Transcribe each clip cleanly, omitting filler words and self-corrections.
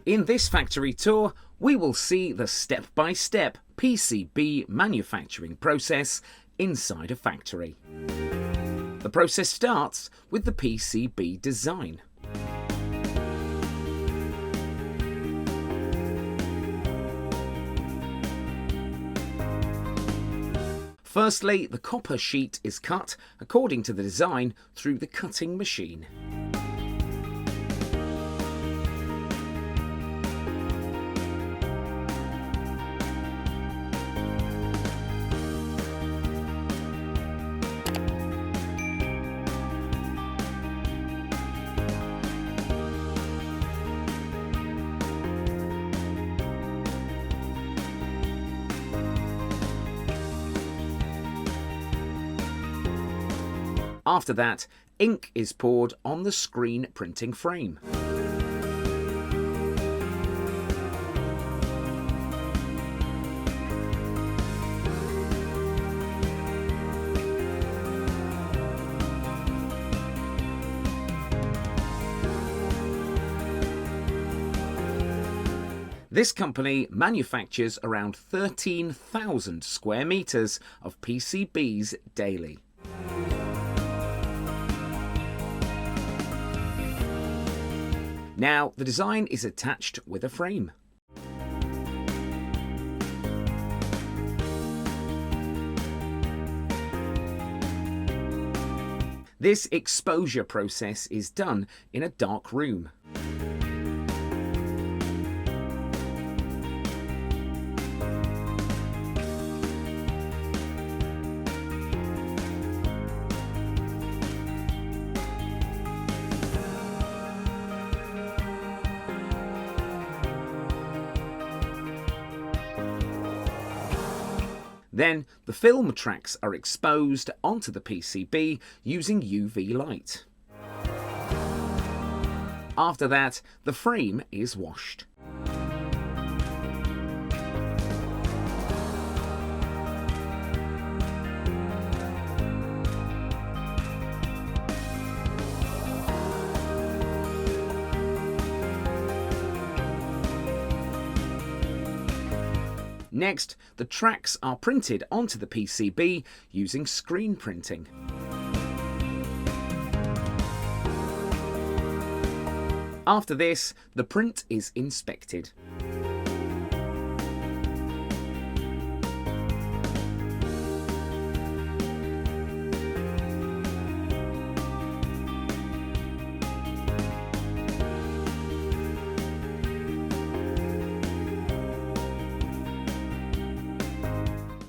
In this factory tour, we will see the step-by-step PCB manufacturing process inside a factory. The process starts with the PCB design. Firstly, the copper sheet is cut according to the design through the cutting machine. After that, ink is poured on the screen printing frame. This company manufactures around 13,000 square meters of PCBs daily. Now, the design is attached with a frame. This exposure process is done in a dark room. Then the film tracks are exposed onto the PCB using UV light. After that, the frame is washed. Next, the tracks are printed onto the PCB using screen printing. After this, the print is inspected.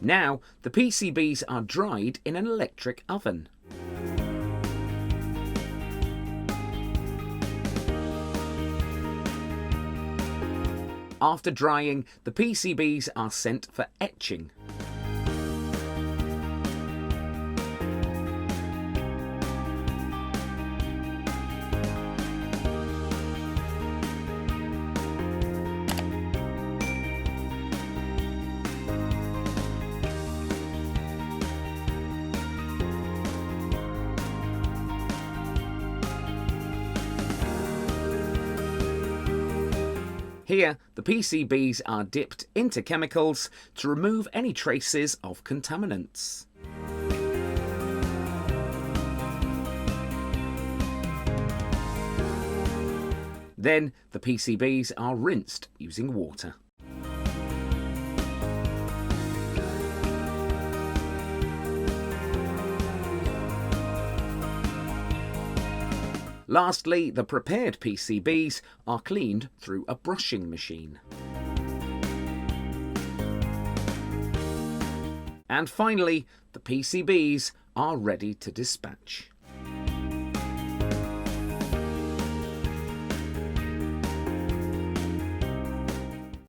Now, the PCBs are dried in an electric oven. After drying, the PCBs are sent for etching. Here, the PCBs are dipped into chemicals to remove any traces of contaminants. Then, the PCBs are rinsed using water. Lastly, the prepared PCBs are cleaned through a brushing machine. And finally, the PCBs are ready to dispatch.